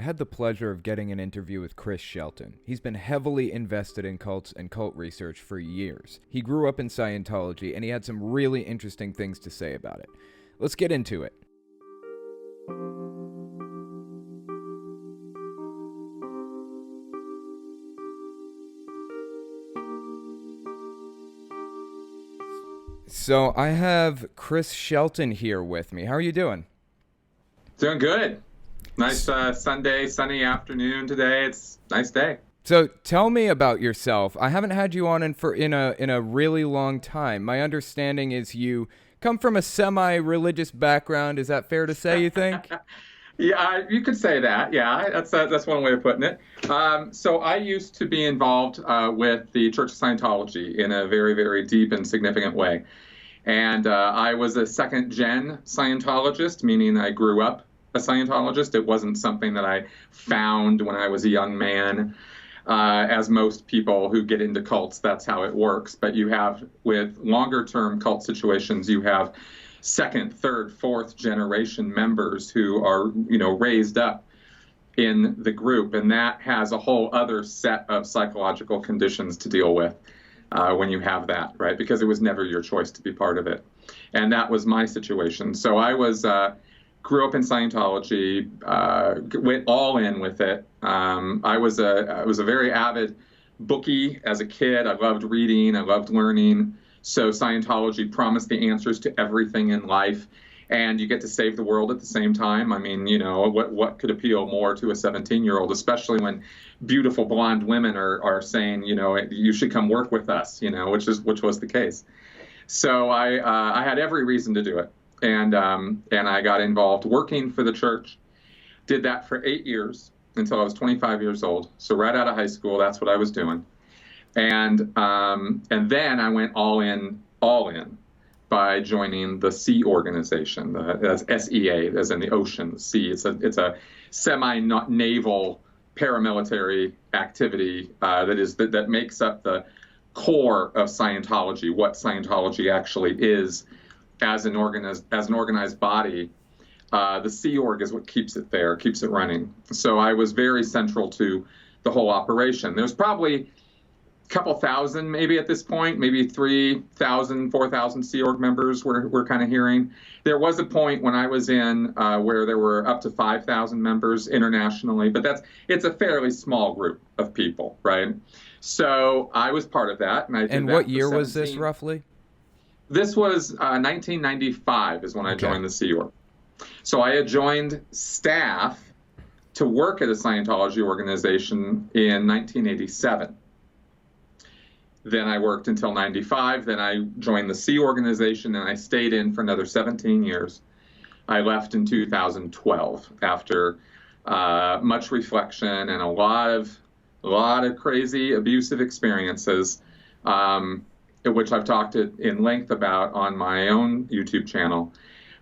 I had the pleasure of getting an interview with Chris Shelton. He's been heavily invested in cults and cult research for years. He grew up in Scientology, and he had some really interesting things to say about it. Let's get into it. So I have Chris Shelton here with me. How are you doing? Doing good. Nice Sunday, sunny afternoon today. It's a nice day. So tell me about yourself. I haven't had you on in a really long time. My understanding is you come from a semi-religious background. Is that fair to say, you think? Yeah, you could say that. Yeah, that's one way of putting it. So I used to be involved with the Church of Scientology in a very, very deep and significant way. And I was a second-gen Scientologist, meaning I grew up a Scientologist. It wasn't something that I found when I was a young man. As most people who get into cults, that's how it works. But you have, with longer-term cult situations, you have second, third, fourth generation members who are, raised up in the group. And that has a whole other set of psychological conditions to deal with when you have that, right? Because it was never your choice to be part of it. And that was my situation. So I was grew up in Scientology, went all in with it. I was a very avid bookie as a kid. I loved reading. I loved learning. So Scientology promised the answers to everything in life, and you get to save the world at the same time. I mean, what could appeal more to a 17-year-old, especially when beautiful blonde women are saying, you should come work with us, which was the case. So I had every reason to do it. And I got involved working for the church, did that for 8 years until I was 25 years old. So right out of high school, that's what I was doing. And then I went all in by joining the Sea organization. That's SEA, as in the ocean, sea. It's a semi-naval paramilitary activity that makes up the core of Scientology, what Scientology actually is. As an organized body, the Sea Org is what keeps it there, keeps it running. So I was very central to the whole operation. There's probably a couple thousand, maybe at this point, maybe 3,000, 4,000 Sea Org members we're kind of hearing. There was a point when I was in where there were up to 5,000 members internationally, but it's a fairly small group of people, right? So I was part of that. And I did that what year was this roughly? This was 1995 is when I joined the Sea Org. So I had joined staff to work at a Scientology organization in 1987. Then I worked until 95. Then I joined the Sea organization, and I stayed in for another 17 years. I left in 2012 after much reflection and a lot of crazy abusive experiences. Which I've talked in length about on my own YouTube channel.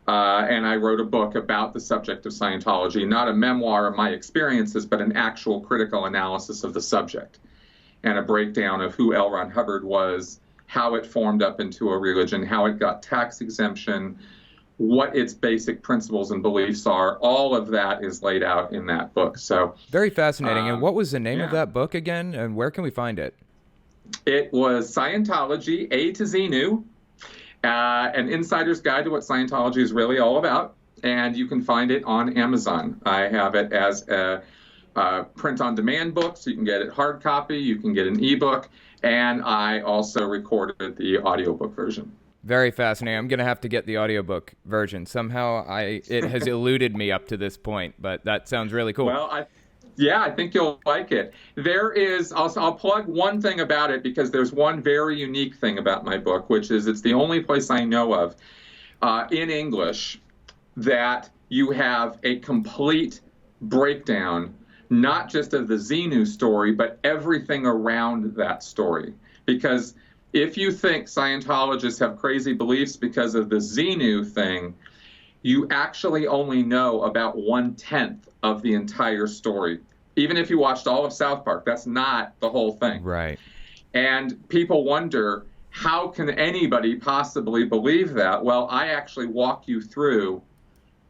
And I wrote a book about the subject of Scientology, not a memoir of my experiences, but an actual critical analysis of the subject and a breakdown of who L. Ron Hubbard was, how it formed up into a religion, how it got tax exemption, what its basic principles and beliefs are. All of that is laid out in that book. So very fascinating. And what was the name of that book again, and where can we find it? It was Scientology A to Xenu, an insider's guide to what Scientology is really all about, and you can find it on Amazon. I have it as a print-on-demand book, so you can get it hard copy, you can get an ebook, and I also recorded the audiobook version. Very fascinating. I'm going to have to get the audiobook version. Somehow it has eluded me up to this point, but that sounds really cool. Well, I think you'll like it. There is, I'll plug one thing about it because there's one very unique thing about my book, which is it's the only place I know of in English that you have a complete breakdown, not just of the Xenu story, but everything around that story. Because if you think Scientologists have crazy beliefs because of the Xenu thing, you actually only know about 1/10 of the entire story. Even if you watched all of South Park, that's not the whole thing. Right. And people wonder, how can anybody possibly believe that? Well, I actually walk you through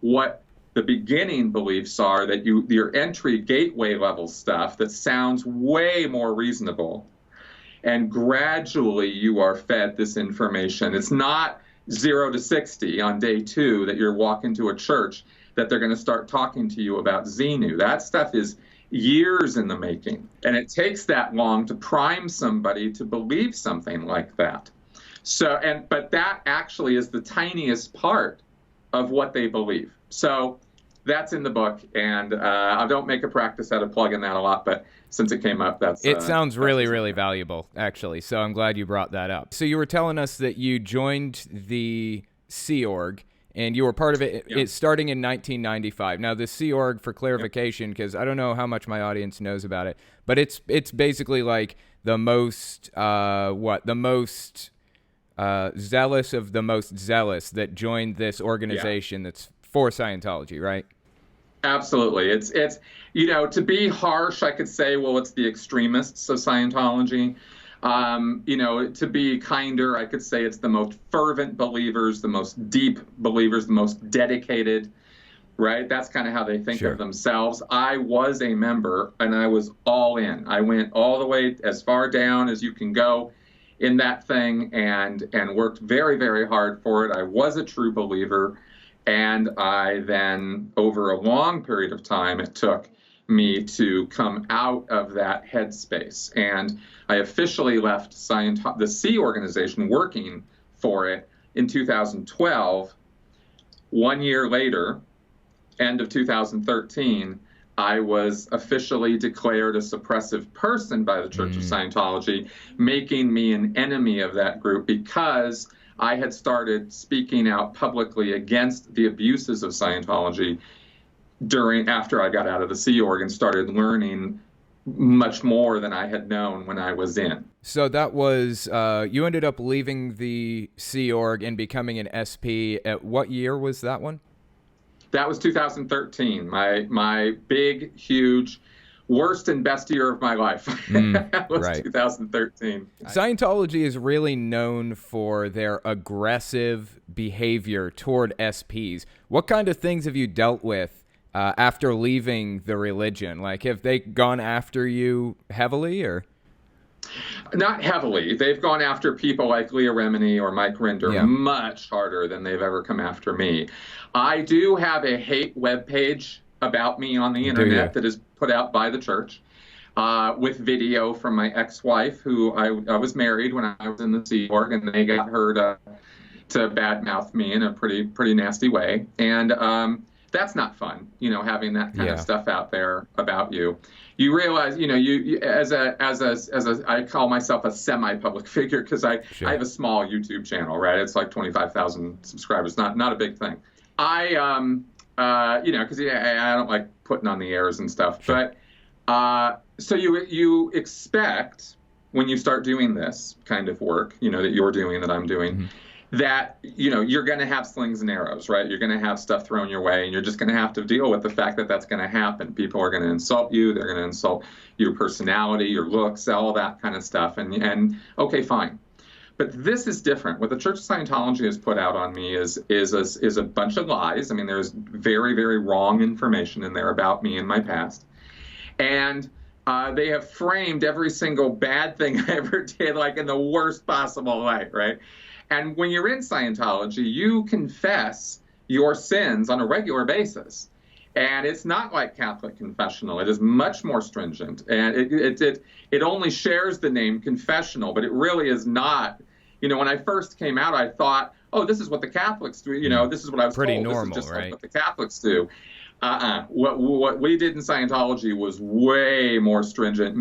what the beginning beliefs are that your entry gateway level stuff that sounds way more reasonable, and gradually you are fed this information. It's not 0 to 60 on day 2 that you're walking to a church that they're going to start talking to you about Xenu. That stuff is years in the making, and it takes that long to prime somebody to believe something like that. But that actually is the tiniest part of what they believe. So that's in the book, and I don't make a practice out of plugging that a lot, but since it came up, it sounds really, really valuable, actually. So I'm glad you brought that up. So you were telling us that you joined the Sea Org, and you were part of it, Yeah. It's starting in 1995. Now, the Sea Org, for clarification, because I don't know how much my audience knows about it, but it's basically like the most zealous of the most zealous that joined this organization that's for Scientology, right? Absolutely. It's to be harsh, I could say, well, it's the extremists of Scientology. To be kinder, I could say it's the most fervent believers, the most deep believers, the most dedicated, right? That's kind of how they think Sure. of themselves. I was a member, and I was all in. I went all the way as far down as you can go in that thing, and worked very, very hard for it. I was a true believer. And I then, over a long period of time, it took me to come out of that headspace. And I officially left the Sea organization, working for it, in 2012. 1 year later, end of 2013, I was officially declared a suppressive person by the Church of Scientology, making me an enemy of that group because I had started speaking out publicly against the abuses of Scientology after I got out of the Sea Org and started learning much more than I had known when I was in. So that was, you ended up leaving the Sea Org and becoming an SP. At what year was that one? That was 2013, my big, huge, worst and best year of my life. That was right. 2013. Scientology is really known for their aggressive behavior toward SPs. What kind of things have you dealt with after leaving the religion? Like, have they gone after you heavily, or? Not heavily. They've gone after people like Leah Remini or Mike Rinder much harder than they've ever come after me. I do have a hate webpage about me on the internet that is put out by the church with video from my ex-wife, who I was married when I was in the Sea Org, and they got her to badmouth me in a pretty nasty way. And that's not fun, having that kind of stuff out there about you. You realize, you as a I call myself a semi-public figure because I have a small YouTube channel, right? It's like 25,000 subscribers, not a big thing. Because I don't like putting on the airs and stuff. Sure. But so you expect when you start doing this kind of work, that you're doing, that I'm doing, that you're going to have slings and arrows, right? You're going to have stuff thrown your way, and you're just going to have to deal with the fact that that's going to happen. People are going to insult you. They're going to insult your personality, your looks, all that kind of stuff. And okay, fine. But this is different. What the Church of Scientology has put out on me is a bunch of lies. I mean, there's very, very wrong information in there about me and my past. And they have framed every single bad thing I ever did like in the worst possible light, right? And when you're in Scientology, you confess your sins on a regular basis. And it's not like Catholic confessional. It is much more stringent. And it only shares the name confessional, but it really is not. When I first came out, I thought, oh, this is what the Catholics do. This is what I was pretty told. Normal, this is just right? like what the Catholics do. What we did in Scientology was way more stringent,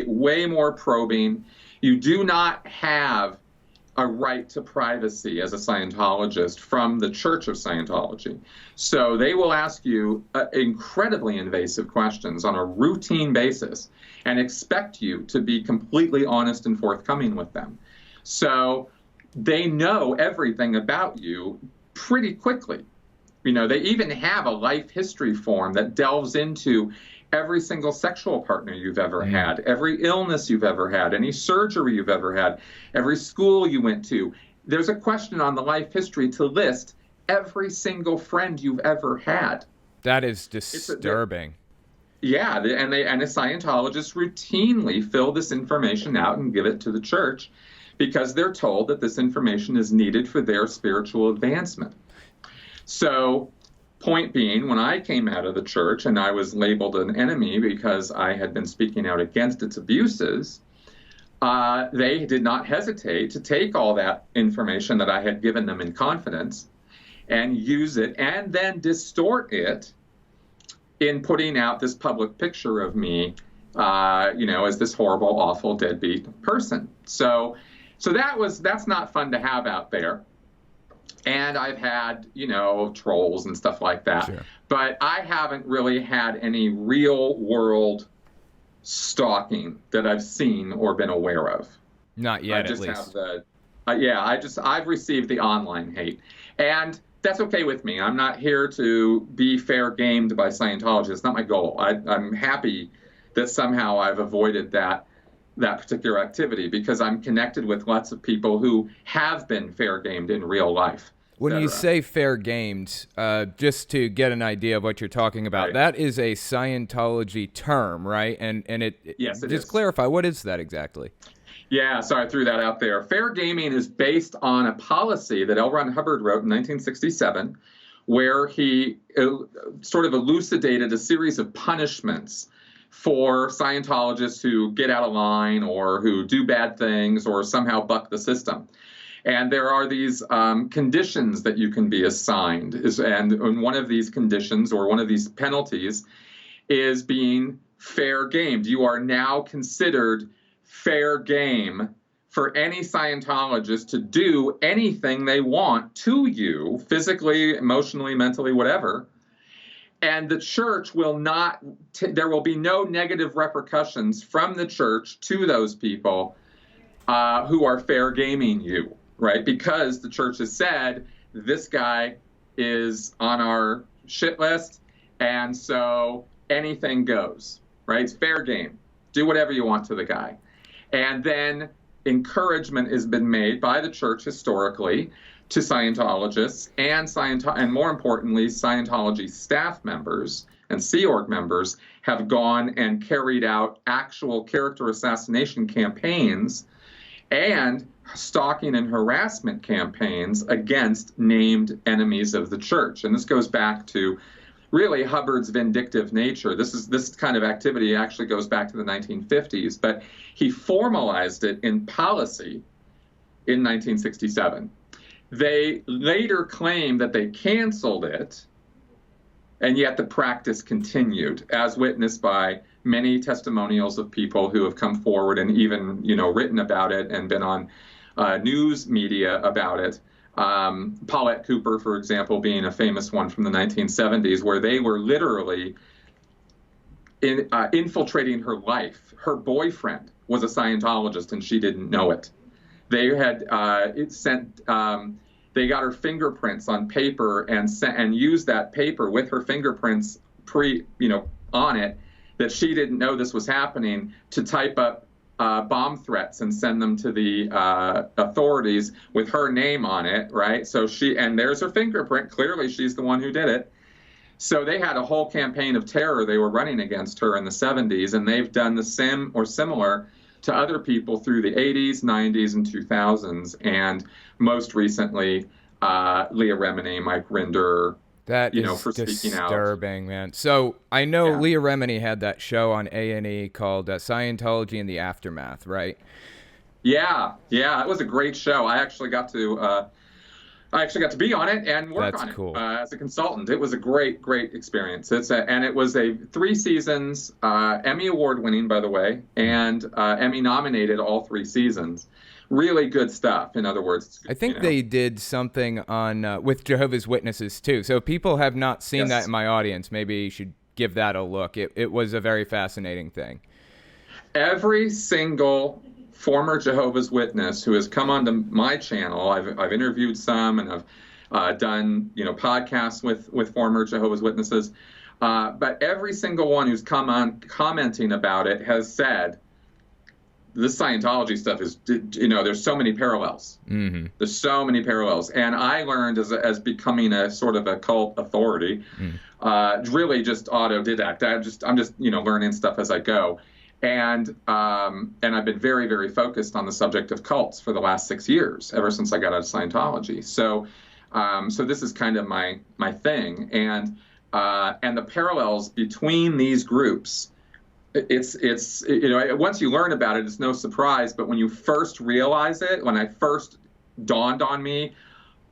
way more probing. You do not have a right to privacy as a Scientologist from the Church of Scientology. So they will ask you incredibly invasive questions on a routine basis and expect you to be completely honest and forthcoming with them. So they know everything about you pretty quickly. They even have a life history form that delves into every single sexual partner you've ever had, every illness you've ever had, any surgery you've ever had, every school you went to. There's a question on the life history to list every single friend you've ever had. That is disturbing. Yeah, and the Scientologists routinely fill this information out and give it to the church because they're told that this information is needed for their spiritual advancement. So, point being, when I came out of the church and I was labeled an enemy because I had been speaking out against its abuses, they did not hesitate to take all that information that I had given them in confidence and use it and then distort it in putting out this public picture of me, as this horrible, awful, deadbeat person. So that's not fun to have out there. And I've had, trolls and stuff like that. Sure. But I haven't really had any real world stalking that I've seen or been aware of. Not yet, I just at least. have I've received the online hate. And that's okay with me. I'm not here to be fair gamed by Scientology. It's not my goal. I'm happy that somehow I've avoided that particular activity because I'm connected with lots of people who have been fair gamed in real life. When you say fair gamed, just to get an idea of what you're talking about, right. That is a Scientology term, right? And yes, it just is. Clarify, what is that exactly? Yeah, sorry, I threw that out there. Fair gaming is based on a policy that L. Ron Hubbard wrote in 1967, where he sort of elucidated a series of punishments for Scientologists who get out of line or who do bad things or somehow buck the system. And there are these conditions that you can be assigned. And one of these conditions or one of these penalties is being fair gamed. You are now considered fair game for any Scientologist to do anything they want to you, physically, emotionally, mentally, whatever. And the church will not, there will be no negative repercussions from the church to those people who are fair gaming you, right? Because the church has said, this guy is on our shit list, and so anything goes, right? It's fair game. Do whatever you want to the guy. And then encouragement has been made by the church historically to Scientologists and more importantly, Scientology staff members and Sea Org members have gone and carried out actual character assassination campaigns and stalking and harassment campaigns against named enemies of the church. And this goes back to really Hubbard's vindictive nature. This kind of activity actually goes back to the 1950s, but he formalized it in policy in 1967. They later claimed that they canceled it, and yet the practice continued, as witnessed by many testimonials of people who have come forward and even, written about it and been on news media about it. Paulette Cooper, for example, being a famous one from the 1970s, where they were literally infiltrating her life. Her boyfriend was a Scientologist, and she didn't know it. They had they got her fingerprints on paper and used that paper with her fingerprints on it, that she didn't know this was happening, to type up bomb threats and send them to the authorities with her name on it, right? So and there's her fingerprint. Clearly, she's the one who did it. So they had a whole campaign of terror they were running against her in the 70s, and they've done the same or similar to other people through the 80s, 90s, and 2000s, and most recently, Leah Remini, Mike Rinder. That is for speaking out. Disturbing, man. So I know Leah Remini had that show on A&E called Scientology in the Aftermath, right? Yeah, it was a great show. I actually got to be on it and work on it as a consultant. It was a great experience. And it was 3 seasons, Emmy Award winning, by the way, and Emmy nominated all 3 seasons. Really good stuff. In other words, I think they did something on with Jehovah's Witnesses too. So if people have not seen that in my audience, maybe you should give that a look. It was a very fascinating thing. Every single former Jehovah's Witness who has come onto my channel, I've interviewed some, and I've done podcasts with former Jehovah's Witnesses, but every single one who's come on commenting about it has said this Scientology stuff is, there's so many parallels. Mm-hmm. There's so many parallels. And I learned as becoming a sort of a cult authority, really just autodidact. I'm just learning stuff as I go. And I've been very, very focused on the subject of cults for the last 6 years, ever since I got out of Scientology. So this is kind of my thing. And the parallels between these groups, it's once you learn about it, it's no surprise. But when you first realize it, when I first dawned on me,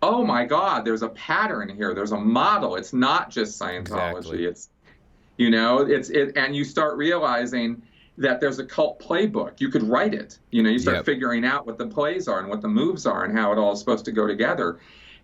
oh my God, there's a pattern here. There's a model. It's not just Scientology. Exactly. And you start realizing that there's a cult playbook. You could write it. You start figuring out what the plays are and what the moves are and how it all is supposed to go together.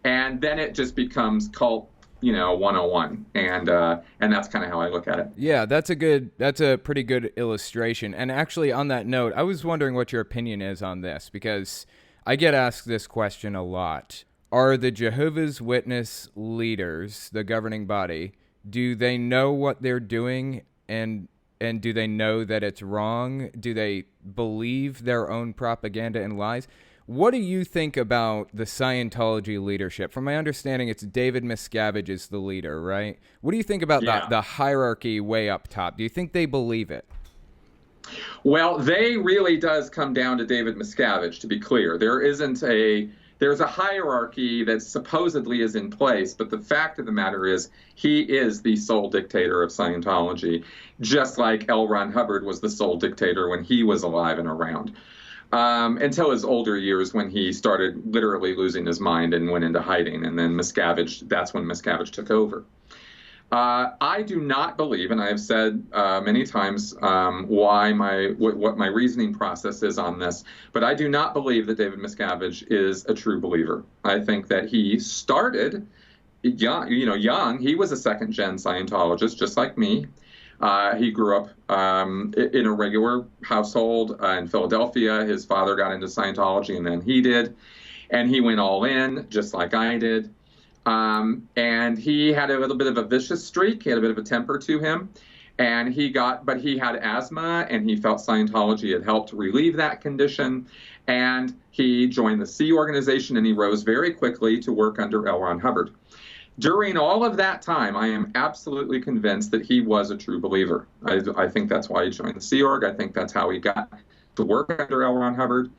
And then it just becomes cult 101, and that's kind of how I look at it. Yeah, that's a pretty good illustration. And actually, on that note, I was wondering what your opinion is on this, because I get asked this question a lot. Are the Jehovah's Witness leaders, the governing body, do they know what they're doing, and do they know that it's wrong? Do they believe their own propaganda and lies? What do you think about the Scientology leadership? From my understanding, it's David Miscavige is the leader, right? What do you think about the hierarchy way up top? Do you think they believe it? Well, they really does come down to David Miscavige, to be clear. There's a hierarchy that supposedly is in place, but the fact of the matter is he is the sole dictator of Scientology, just like L. Ron Hubbard was the sole dictator when he was alive and around. Until his older years, when he started literally losing his mind and went into hiding. And then that's when Miscavige took over. I do not believe, and I have said many times what my reasoning process is on this, but I do not believe that David Miscavige is a true believer. I think that he started young. He was a second-gen Scientologist, just like me. He grew up in a regular household in Philadelphia. His father got into Scientology, and then he did. And he went all in, just like I did. And he had a little bit of a vicious streak. He had a bit of a temper to him. But he had asthma, and he felt Scientology had helped relieve that condition. And he joined the Sea organization, and he rose very quickly to work under L. Ron Hubbard. During all of that time, I am absolutely convinced that he was a true believer. I think that's why he joined the Sea Org. I think that's how he got to work under L. Ron Hubbard.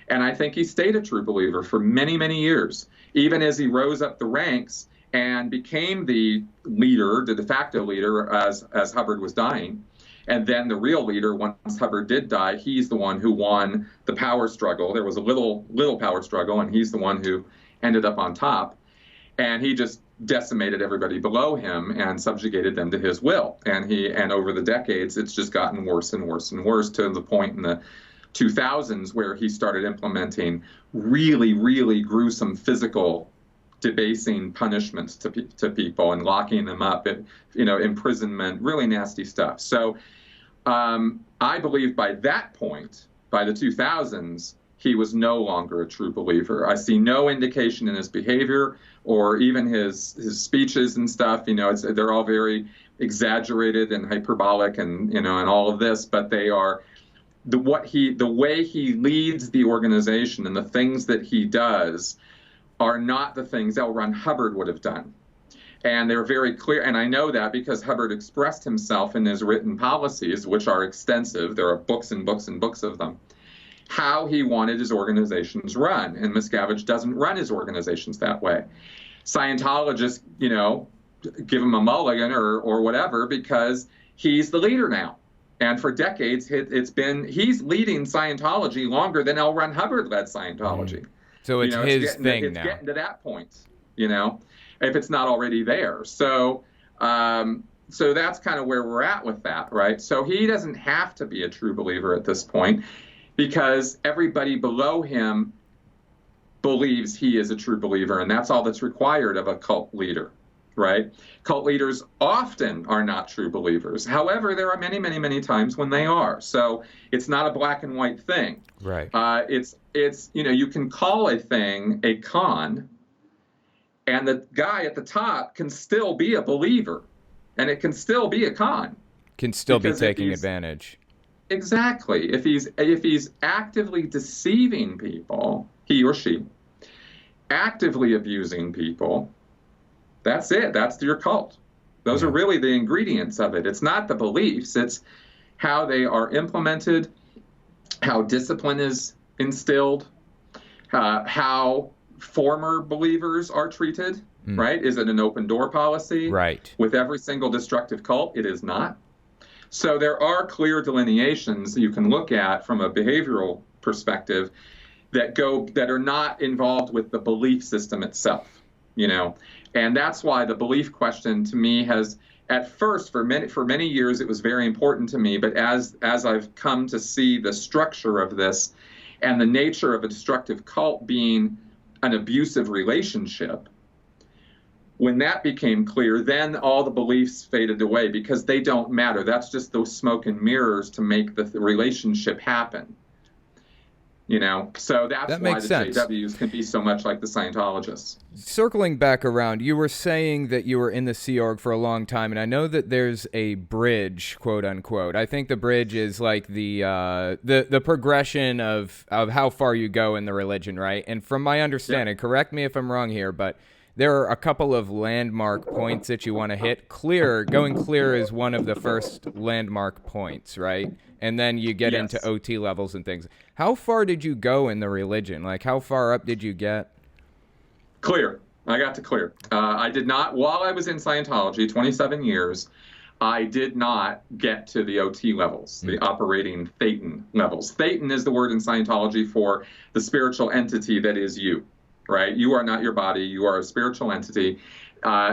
And I think he stayed a true believer for many, many years, even as he rose up the ranks and became the leader, the de facto leader, as Hubbard was dying. And then the real leader, once Hubbard did die, he's the one who won the power struggle. There was a little power struggle, and he's the one who ended up on top. And he just decimated everybody below him and subjugated them to his will. And over the decades, it's just gotten worse and worse and worse, to the point in the 2000s where he started implementing really, really gruesome physical debasing punishments to people and locking them up, imprisonment, really nasty stuff. So I believe by that point, by the 2000s, he was no longer a true believer. I see no indication in his behavior or even his speeches and stuff. They're all very exaggerated and hyperbolic and all of this, but they are the way he leads the organization and the things that he does are not the things L. Ron Hubbard would have done. And they're very clear, and I know that because Hubbard expressed himself in his written policies, which are extensive. There are books and books and books of them, how he wanted his organizations run. And Miscavige doesn't run his organizations that way. Scientologists, give him a mulligan or whatever, because he's the leader now. And for decades, he's leading Scientology longer than L. Ron Hubbard led Scientology. So it's his thing now. It's getting to that point, if it's not already there. So that's kind of where we're at with that, right? So he doesn't have to be a true believer at this point, because everybody below him believes he is a true believer, and that's all that's required of a cult leader, right? Cult leaders often are not true believers. However, there are many, many, many times when they are. So it's not a black and white thing. Right. It's you can call a thing a con, and the guy at the top can still be a believer, and it can still be a con. Can still be taking advantage. exactly. If he's actively deceiving people, he or she, actively abusing people, that's it. That's your cult. Those are Yeah. really the ingredients of it. It's not the beliefs, it's how they are implemented, how discipline is instilled, how former believers are treated, right? Is it an open door policy? Right. With every single destructive cult, it is not. So there are clear delineations that you can look at from a behavioral perspective that are not involved with the belief system itself, you know. And that's why the belief question to me has, at first, for many years it was very important to me, but as I've come to see the structure of this and the nature of a destructive cult being an abusive relationship, when that became clear, then all the beliefs faded away because they don't matter. That's just those smoke and mirrors to make the relationship happen. You know, so that's That why makes the sense. JWs can be so much like the Scientologists. Circling back around, you were saying that you were in the Sea Org for a long time, and I know that there's a bridge, quote unquote. I think the bridge is like the progression of how far you go in the religion, right? And from my understanding, correct me if I'm wrong here, but there are a couple of landmark points that you want to hit. Going clear is one of the first landmark points, right? And then you get into OT levels and things. How far did you go in the religion? Like, how far up did you get? Clear. I got to clear. I did not, while I was in Scientology, 27 years, I did not get to the OT levels, the operating Thetan levels. Thetan is the word in Scientology for the spiritual entity that is you, right? You are not your body. You are a spiritual entity.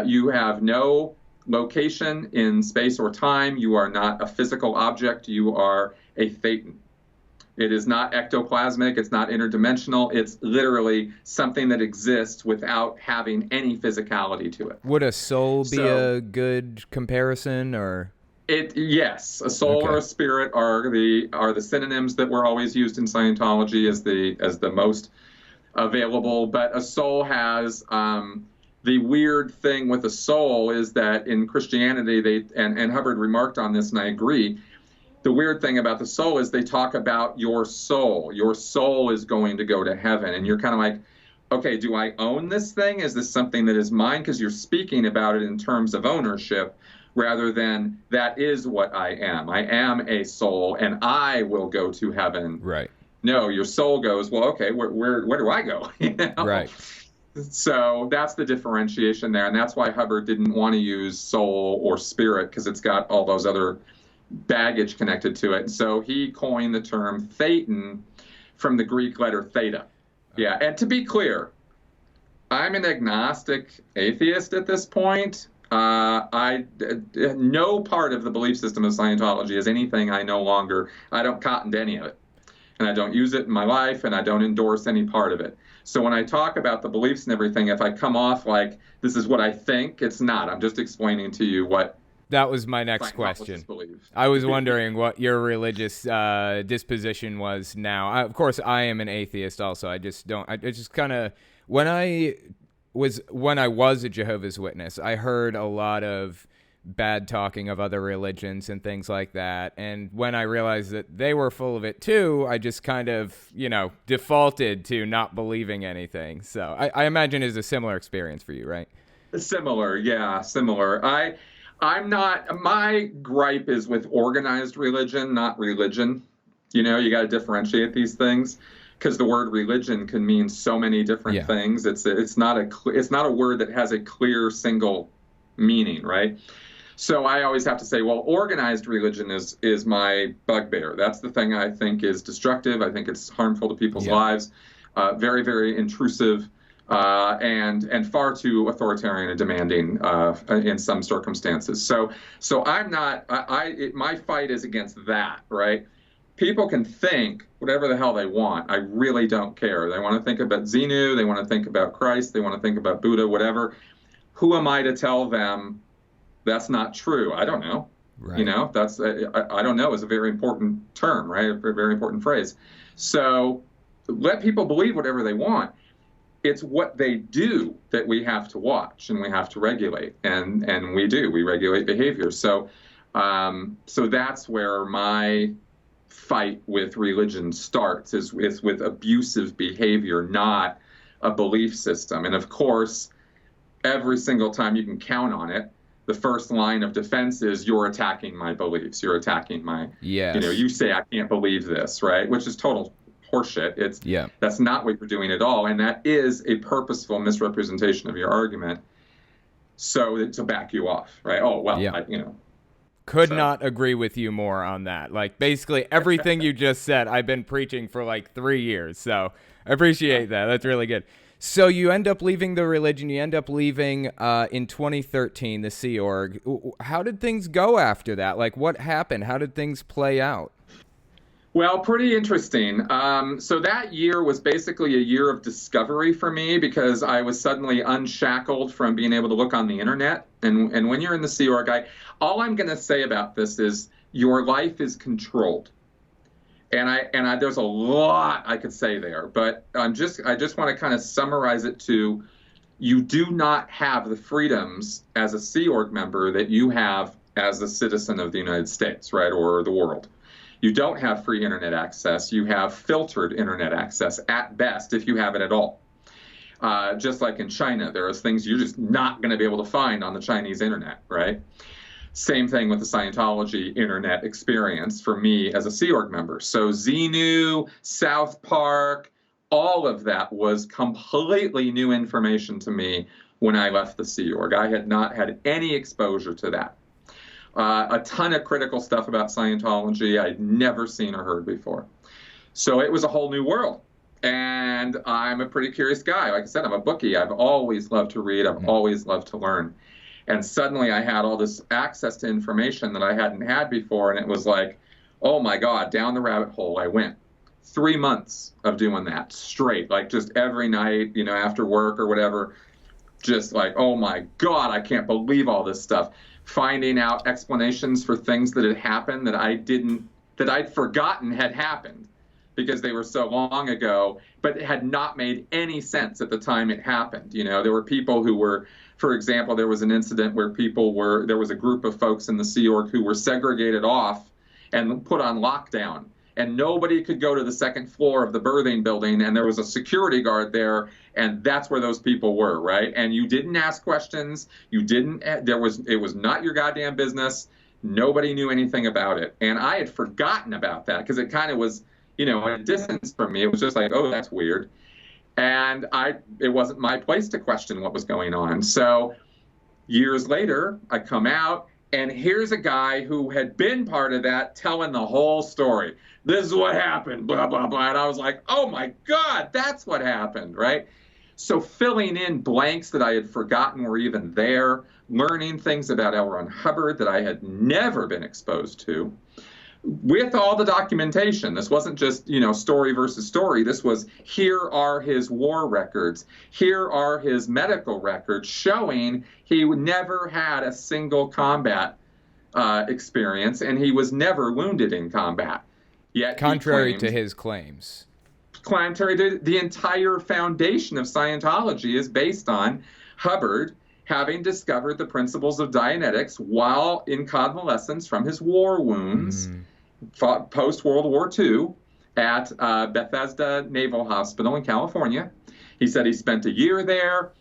You have no location in space or time. You are not a physical object. You are a Thetan. It is not ectoplasmic. It's not interdimensional. It's literally something that exists without having any physicality to it. Would a soul be a good comparison, or? Yes, a soul or a spirit are the synonyms that were always used in Scientology as the most available. But a soul has the weird thing with a soul is that in Christianity and Hubbard remarked on this, and I agree. The weird thing about the soul is they talk about your soul. Your soul is going to go to heaven. And you're kind of like, okay, do I own this thing? Is this something that is mine? Because you're speaking about it in terms of ownership rather than that is what I am. I am a soul and I will go to heaven. Right. No, your soul goes, well, okay, where do I go? You know? Right. So that's the differentiation there. And that's why Hubbard didn't want to use soul or spirit because it's got all those other baggage connected to it. So he coined the term Thetan from the Greek letter theta. Yeah, and to be clear, I'm an agnostic atheist at this point. No part of the belief system of Scientology is anything I don't cotton to any of it. And I don't use it in my life, and I don't endorse any part of it. So when I talk about the beliefs and everything, if I come off like this is what I think, it's not. I'm just explaining to you what that was my next question. I was wondering what your religious disposition was now. Of course, I am an atheist also. I just kind of, when I was a Jehovah's Witness, I heard a lot of bad talking of other religions and things like that. And when I realized that they were full of it too, I just kind of, defaulted to not believing anything. So I imagine it's a similar experience for you, right? Similar. Yeah, similar. My gripe is with organized religion, not religion. You got to differentiate these things because the word religion can mean so many different things. It's not a word that has a clear single meaning, right? So I always have to say, well, organized religion is my bugbear. That's the thing I think is destructive. I think it's harmful to people's lives, very, very intrusive. And far too authoritarian and demanding in some circumstances. So I'm not. My fight is against that. Right? People can think whatever the hell they want. I really don't care. They want to think about Xenu. They want to think about Christ. They want to think about Buddha. Whatever. Who am I to tell them that's not true? I don't know. Right. That's I don't know is a very important term, right? A very important phrase. So let people believe whatever they want. It's what they do that we have to watch and we have to regulate, and we regulate behavior. So that's where my fight with religion starts, is with abusive behavior, not a belief system. And of course, every single time you can count on it, the first line of defense is, you're attacking my beliefs. You're attacking my, Yes. you say, I can't believe this, right? Which is total horseshit. That's not what you're doing at all. And that is a purposeful misrepresentation of your argument. So to back you off, right? Oh, well, Could not agree with you more on that. Like, basically everything you just said, I've been preaching for like 3 years. So I appreciate that. That's really good. So you end up leaving the religion. You end up leaving in 2013, the Sea Org. How did things go after that? Like, what happened? How did things play out? Well, pretty interesting. So that year was basically a year of discovery for me, because I was suddenly unshackled from being able to look on the internet. And when you're in the Sea Org, all I'm going to say about this is your life is controlled. And I there's a lot I could say there, but I just want to kind of summarize it to, you do not have the freedoms as a Sea Org member that you have as a citizen of the United States, right, or the world. You don't have free internet access. You have filtered internet access at best, if you have it at all. Just like in China, there are things you're just not going to be able to find on the Chinese internet, right? Same thing with the Scientology internet experience for me as a Sea Org member. So Xenu, South Park, all of that was completely new information to me when I left the Sea Org. I had not had any exposure to that. A ton of critical stuff about Scientology I'd never seen or heard before. So it was a whole new world. And I'm a pretty curious guy. Like I said, I'm a bookie. I've always loved to read. I've always loved to learn. And suddenly I had all this access to information that I hadn't had before. And it was like, oh my God, down the rabbit hole I went. 3 months of doing that straight, like just every night, after work or whatever, just like, oh my God, I can't believe all this stuff. Finding out explanations for things that had happened that I'd forgotten had happened because they were so long ago, but it had not made any sense at the time it happened. There were people who were, for example, there was an incident where there was a group of folks in the Sea Org who were segregated off and put on lockdown. And nobody could go to the second floor of the birthing building, and there was a security guard there, and that's where those people were, right? And you didn't ask questions. It was not your goddamn business. Nobody knew anything about it. And I had forgotten about that because it kind of was, at a distance from me. It was just like, oh, that's weird. And it wasn't my place to question what was going on. So years later, I come out, and here's a guy who had been part of that telling the whole story. This is what happened, blah, blah, blah. And I was like, oh my God, that's what happened, right? So filling in blanks that I had forgotten were even there, learning things about L. Ron Hubbard that I had never been exposed to, with all the documentation. This wasn't just, story versus story. This was, here are his war records. Here are his medical records showing he never had a single combat experience, and he was never wounded in combat. Yet, contrary to his claims. Contrary to the entire foundation of Scientology is based on Hubbard having discovered the principles of Dianetics while in convalescence from his war wounds, post-World War II, at Bethesda Naval Hospital in California. He said he spent a year there.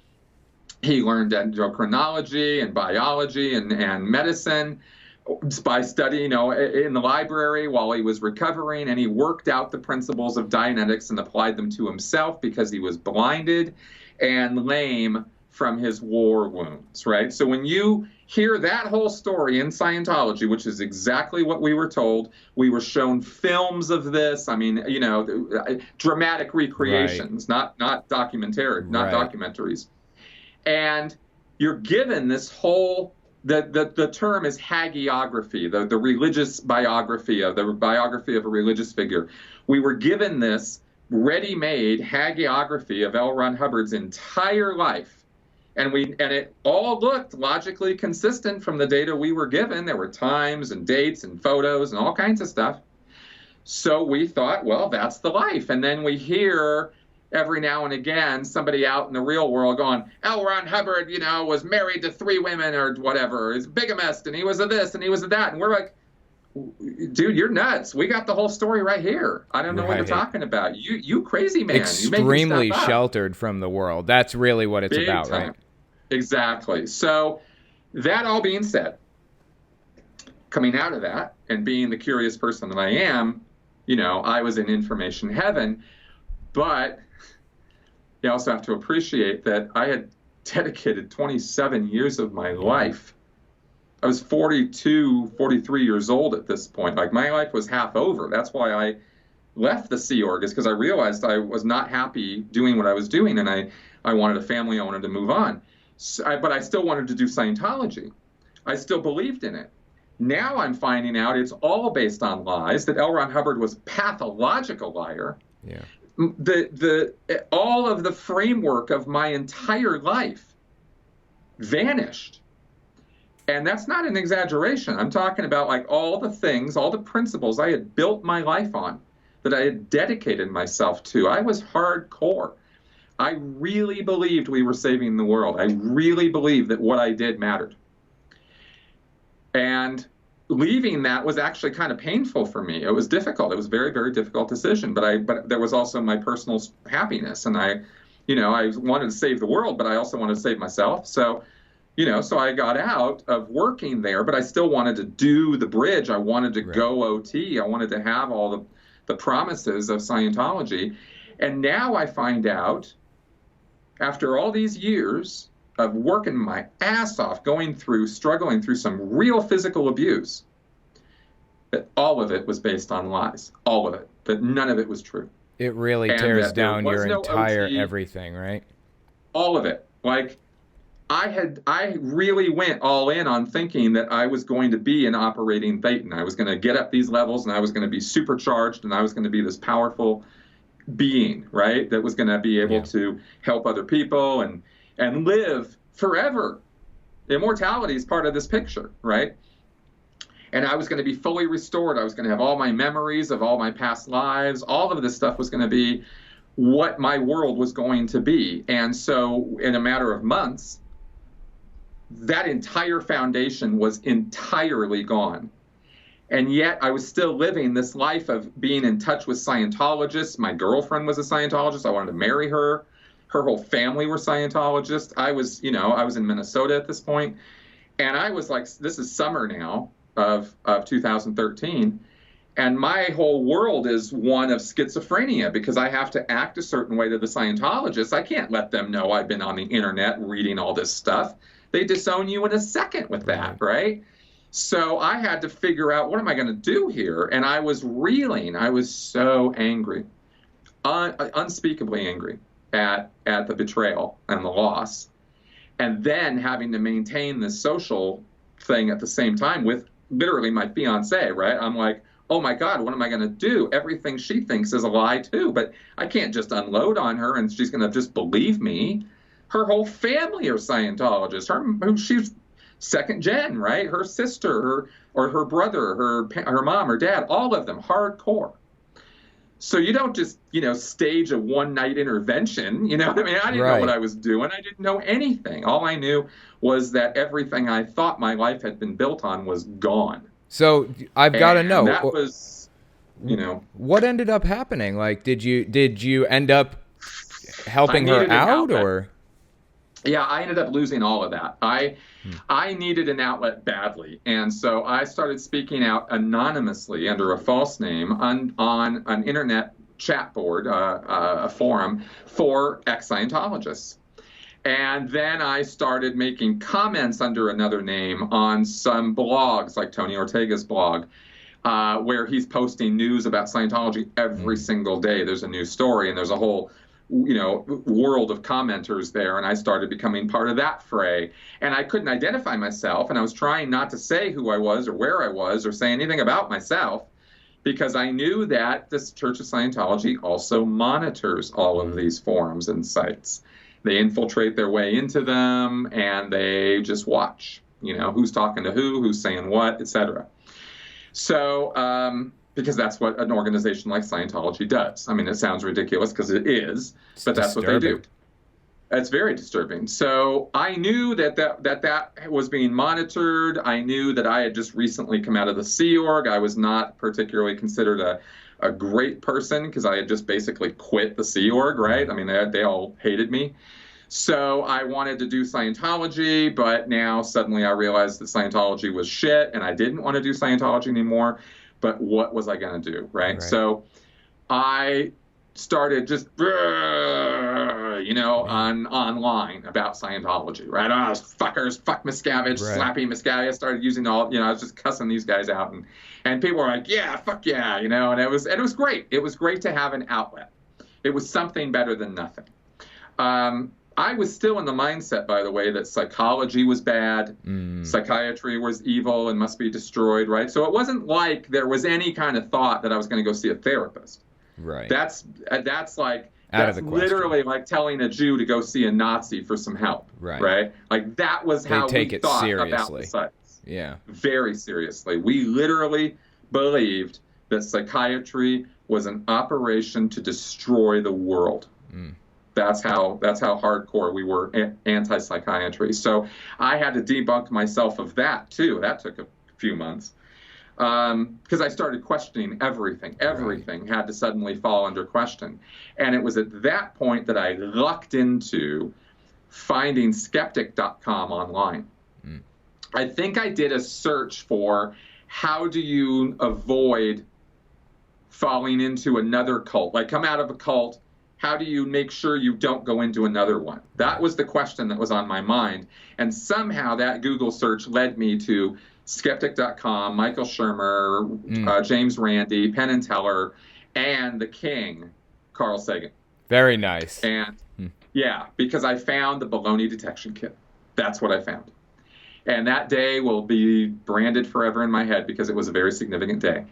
He learned endocrinology and biology and medicine by studying, in the library while he was recovering, and he worked out the principles of Dianetics and applied them to himself because he was blinded and lame from his war wounds, right? So when you hear that whole story in Scientology, which is exactly what we were told, we were shown films of this. I mean, dramatic recreations, right. not documentaries. And you're given this whole, the term is hagiography, the religious biography of a religious figure. We were given this ready-made hagiography of L. Ron Hubbard's entire life. And it all looked logically consistent from the data we were given. There were times and dates and photos and all kinds of stuff. So we thought, well, that's the life. And then we hear every now and again somebody out in the real world going, L. Ron Hubbard, was married to 3 women or whatever. He's bigamist, and he was a this and he was a that. And we're like, dude, you're nuts. We got the whole story right here. I don't know what you're Right. talking about. You crazy man. You making stuff Extremely up. sheltered from the world. That's really what it's Big about, right? time. Exactly. So that all being said, coming out of that and being the curious person that I am, I was in information heaven, but you also have to appreciate that I had dedicated 27 years of my life. I was 42, 43 years old at this point. Like, my life was half over. That's why I left the Sea Org, is because I realized I was not happy doing what I was doing, and I wanted a family. I wanted to move on. But I still wanted to do Scientology. I still believed in it. Now I'm finding out it's all based on lies, that L. Ron Hubbard was a pathological liar. Yeah. All of the framework of my entire life vanished. And that's not an exaggeration. I'm talking about like all the things, all the principles I had built my life on, that I had dedicated myself to. I was hardcore. I really believed we were saving the world. I really believed that what I did mattered. And leaving that was actually kind of painful for me. It was difficult. It was a very, very difficult decision. But there was also my personal happiness. And I wanted to save the world, but I also wanted to save myself. So I got out of working there, but I still wanted to do the bridge. I wanted to go OT. I wanted to have all the promises of Scientology. And now I find out, after all these years of working my ass off, struggling through some real physical abuse, that all of it was based on lies. All of it. That none of it was true. It really tears down your entire everything, right? All of it. Like, I really went all in on thinking that I was going to be an operating Thetan. I was going to get up these levels, and I was going to be supercharged, and I was going to be this powerful being, right? That was going to be able to help other people and live forever. Immortality is part of this picture, right? And I was going to be fully restored. I was going to have all my memories of all my past lives. All of this stuff was going to be what my world was going to be. And so in a matter of months, that entire foundation was entirely gone. And yet I was still living this life of being in touch with Scientologists. My girlfriend was a Scientologist. I wanted to marry her. Her whole family were Scientologists. I was in Minnesota at this point. And I was like, this is summer now of 2013. And my whole world is one of schizophrenia, because I have to act a certain way to the Scientologists. I can't let them know I've been on the internet reading all this stuff. They disown you in a second with that, right? So I had to figure out, what am I going to do here? And I was reeling. I was so angry, unspeakably angry at the betrayal and the loss. And then having to maintain this social thing at the same time with literally my fiance, right? I'm like, oh my God, what am I going to do? Everything she thinks is a lie too, but I can't just unload on her and she's going to just believe me. Her whole family are Scientologists. She's second gen, right? Her sister, her brother, her mom, her dad, all of them hardcore. So you don't just, stage a one-night intervention. You know what I mean? I didn't know what I was doing. I didn't know anything. All I knew was that everything I thought my life had been built on was gone. So I've got to know. That was, What ended up happening? Like, did you end up helping her out, or? Yeah, I ended up losing all of that. I needed an outlet badly. And so I started speaking out anonymously under a false name on an internet chat board, a forum for ex-Scientologists. And then I started making comments under another name on some blogs, like Tony Ortega's blog, where he's posting news about Scientology every single day. There's a new story, and there's a whole world of commenters there, and I started becoming part of that fray. And I couldn't identify myself, and I was trying not to say who I was or where I was or say anything about myself, because I knew that the Church of Scientology also monitors all of these forums and sites. They infiltrate their way into them, and they just watch, who's talking to who's saying what, etc. So, because that's what an organization like Scientology does. I mean, it sounds ridiculous because it is, but that's what they do. That's very disturbing. So I knew that was being monitored. I knew that I had just recently come out of the Sea Org. I was not particularly considered a great person because I had just basically quit the Sea Org, right? I mean, they all hated me. So I wanted to do Scientology, but now suddenly I realized that Scientology was shit and I didn't want to do Scientology anymore. But what was I going to do, right? So I started just, online about Scientology, right? Oh, fuckers, fuck Miscavige, slappy Miscavige. I started using I was just cussing these guys out, and people were like, yeah, fuck yeah, and it was great. It was great to have an outlet. It was something better than nothing. I was still in the mindset, by the way, that psychology was bad, psychiatry was evil and must be destroyed, right? So it wasn't like there was any kind of thought that I was going to go see a therapist. Right. That's literally like telling a Jew to go see a Nazi for some help. Right. Like that was how we thought about the sites. Yeah. Very seriously. We literally believed that psychiatry was an operation to destroy the world. That's how hardcore we were anti-psychiatry. So I had to debunk myself of that too. That took a few months. Because I started questioning everything. Everything had to suddenly fall under question. And it was at that point that I lucked into finding skeptic.com online. I think I did a search for how do you avoid falling into another cult? Like come out of a cult, how do you make sure you don't go into another one? That was the question that was on my mind. And somehow that Google search led me to skeptic.com, Michael Shermer, James Randi, Penn and Teller, and the king, Carl Sagan. Very nice. And yeah, because I found the baloney detection kit. That's what I found. And that day will be branded forever in my head because it was a very significant day.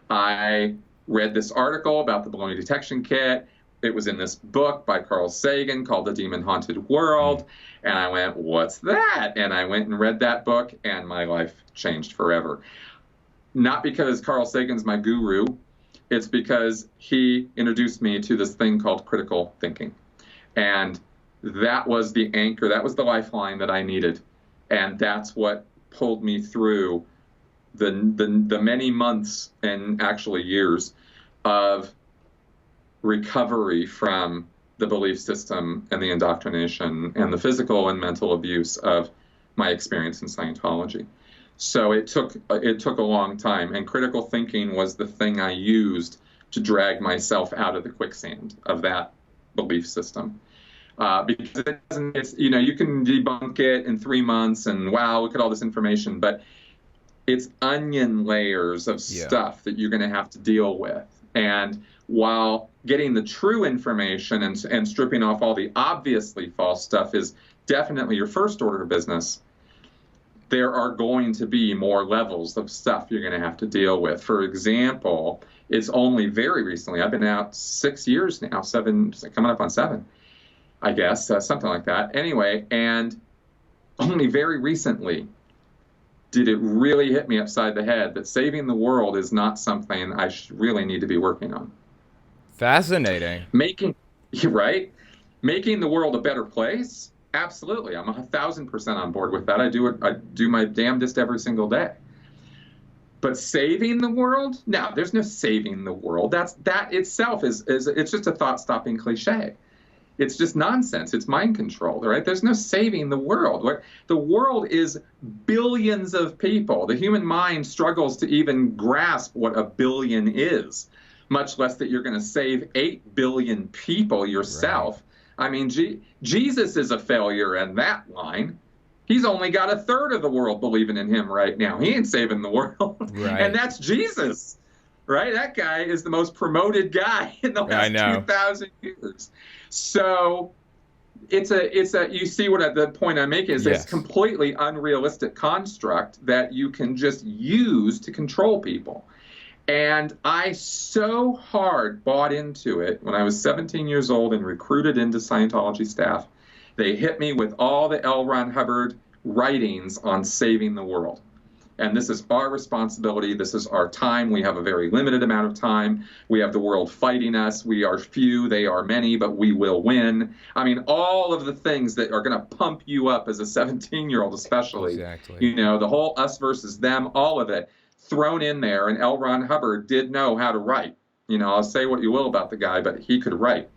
I read this article about the baloney detection kit. It was in this book by Carl Sagan called The Demon Haunted World. And I went, what's that? And I went and read that book, and my life changed forever. Not because Carl Sagan's my guru. It's because he introduced me to this thing called critical thinking. And that was the anchor. That was the lifeline that I needed. And that's what pulled me through the many months and actually years of recovery from the belief system and the indoctrination and the physical and mental abuse of my experience in Scientology. So it took a long time, and critical thinking was the thing I used to drag myself out of the quicksand of that belief system. Because it doesn't, you can debunk it in 3 months and wow, look at all this information, but it's onion layers of stuff that you're going to have to deal with. And while getting the true information and stripping off all the obviously false stuff is definitely your first order of business, there are going to be more levels of stuff you're going to have to deal with. For example, it's only very recently, I've been out 6 years now, coming up on 7, I guess, something like that. Anyway, and only very recently did it really hit me upside the head that saving the world is not something I really need to be working on. Fascinating. Making the world a better place? Absolutely. I'm 1,000% on board with that. I do my damnedest every single day. But saving the world? No, there's no saving the world. That itself is it's just a thought-stopping cliche. It's just nonsense. It's mind control, right? There's no saving the world. The world is billions of people. The human mind struggles to even grasp what a billion is, much less that you're going to save 8 billion people yourself. Right. I mean, Jesus is a failure in that line. He's only got 1/3 of the world believing in him right now. He ain't saving the world. Right. And that's Jesus, right? That guy is the most promoted guy in the last 2,000 years. So you see what the point I'm making is this completely unrealistic construct that you can just use to control people. And I so hard bought into it when I was 17 years old and recruited into Scientology staff. They hit me with all the L. Ron Hubbard writings on saving the world. And this is our responsibility. This is our time. We have a very limited amount of time. We have the world fighting us. We are few, they are many, but we will win. I mean, all of the things that are going to pump you up as a 17-year-old, especially. Exactly. You know, the whole us versus them, all of it thrown in there. And L. Ron Hubbard did know how to write. You know, I'll say what you will about the guy, but he could write.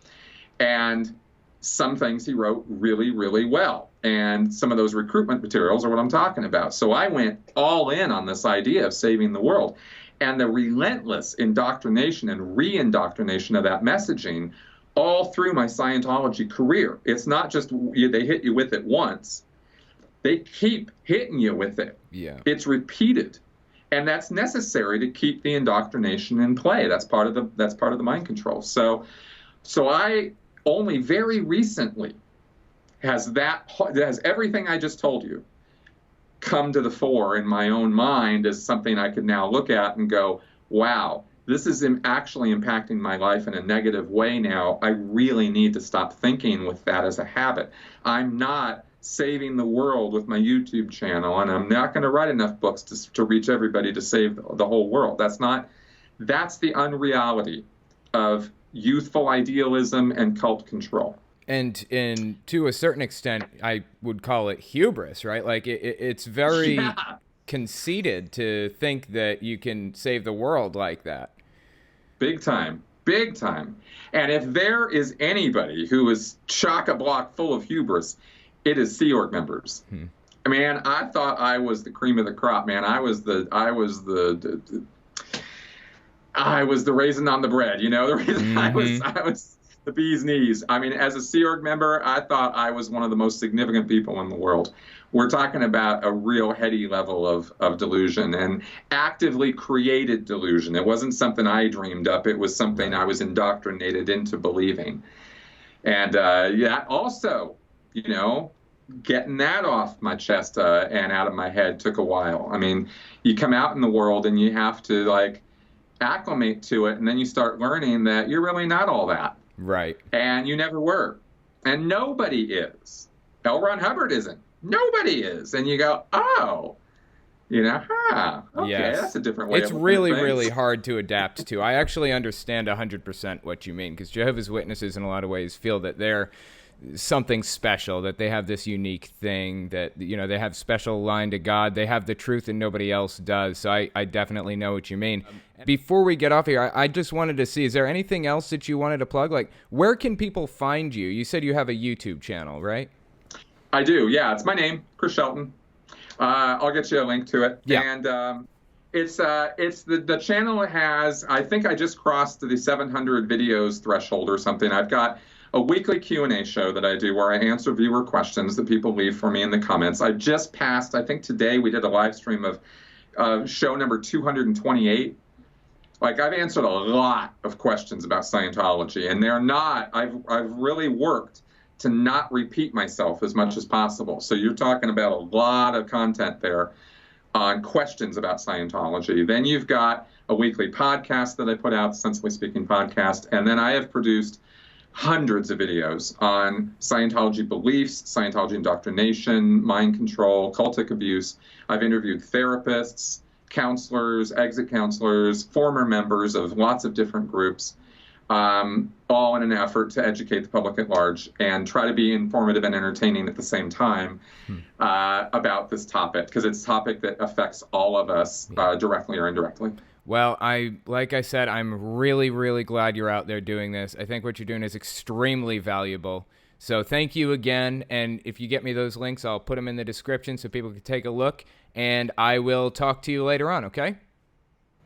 And some things he wrote really, really well. And some of those recruitment materials are what I'm talking about. So I went all in on this idea of saving the world. And the relentless indoctrination and re-indoctrination of that messaging all through my Scientology career. It's not just they hit you with it once. They keep hitting you with it. Yeah. It's repeated. And that's necessary to keep the indoctrination in play. That's part of the mind control. So I only very recently has everything I just told you come to the fore in my own mind as something I could now look at and go, wow, this is actually impacting my life in a negative way now. I really need to stop thinking with that as a habit. I'm not saving the world with my YouTube channel, and I'm not going to write enough books to reach everybody to save the whole world. That's the unreality of youthful idealism and cult control. And to a certain extent, I would call it hubris, right? Like it's very conceited to think that you can save the world like that. Big time. And if there is anybody who is chock-a-block full of hubris, it is Sea Org members. Man, I thought I was the cream of the crop, man. I was the raisin on the bread, you know, the reason I was the bee's knees. I mean, as a Sea Org member, I thought I was one of the most significant people in the world. We're talking about a real heady level of delusion and actively created delusion. It wasn't something I dreamed up. It was something I was indoctrinated into believing. And also, you know, getting that off my chest and out of my head took a while. I mean, you come out in the world and you have to, like, acclimate to it, and then you start learning that you're really not all that. Right. And you never were. And nobody is. L. Ron Hubbard isn't. Nobody is. And you go, oh, you know, okay, yes. That's a different way. It's really hard to adapt to. I actually understand 100% what you mean, because Jehovah's Witnesses in a lot of ways feel that they're something special, that they have this unique thing, that, you know, they have special line to God, they have the truth and nobody else does. So I definitely know what you mean. Before we get off here, I just wanted to see, is there anything else that you wanted to plug? Like, where can people find you? You said you have a YouTube channel, right? I do, yeah. It's my name, Chris Shelton. I'll get you a link to it. Yeah. And it's the channel has, I think I just crossed the 700 videos threshold or something. I've got a weekly Q&A show that I do where I answer viewer questions that people leave for me in the comments. I just passed, I think today we did a live stream of show number 228. Like, I've answered a lot of questions about Scientology, and they're not, I've really worked to not repeat myself as much as possible. So you're talking about a lot of content there on questions about Scientology. Then you've got a weekly podcast that I put out, Sensibly Speaking Podcast, and then I have produced hundreds of videos on Scientology beliefs, Scientology indoctrination, mind control, cultic abuse. I've interviewed therapists, counselors, exit counselors, former members of lots of different groups, all in an effort to educate the public at large and try to be informative and entertaining at the same time about this topic, because it's a topic that affects all of us directly or indirectly. Well, like I said, I'm really, really glad you're out there doing this. I think what you're doing is extremely valuable. So thank you again. And if you get me those links, I'll put them in the description so people can take a look. And I will talk to you later on, okay?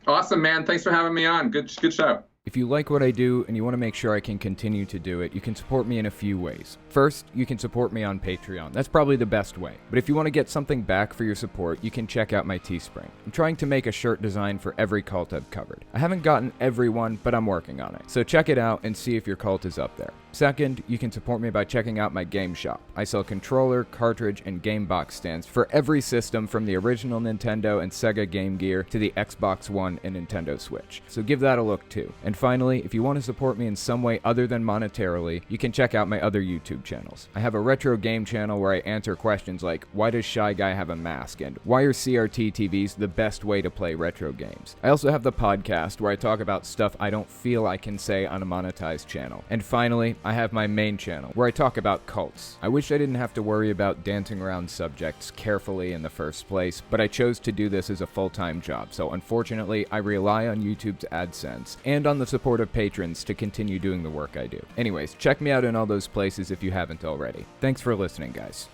Awesome, man. Thanks for having me on. Good show. If you like what I do and you want to make sure I can continue to do it, you can support me in a few ways. First, you can support me on Patreon. That's probably the best way. But if you want to get something back for your support, you can check out my Teespring. I'm trying to make a shirt design for every cult I've covered. I haven't gotten every one, but I'm working on it. So check it out and see if your cult is up there. Second, you can support me by checking out my game shop. I sell controller, cartridge, and game box stands for every system from the original Nintendo and Sega Game Gear to the Xbox One and Nintendo Switch. So give that a look too. And finally, if you want to support me in some way other than monetarily, you can check out my other YouTube channels. I have a retro game channel where I answer questions like, why does Shy Guy have a mask? And why are CRT TVs the best way to play retro games? I also have the podcast where I talk about stuff I don't feel I can say on a monetized channel. And finally, I have my main channel where I talk about cults. I wish I didn't have to worry about dancing around subjects carefully in the first place, but I chose to do this as a full-time job, so unfortunately, I rely on YouTube's AdSense and on the support of patrons to continue doing the work I do. Anyways, check me out in all those places if you haven't already. Thanks for listening, guys.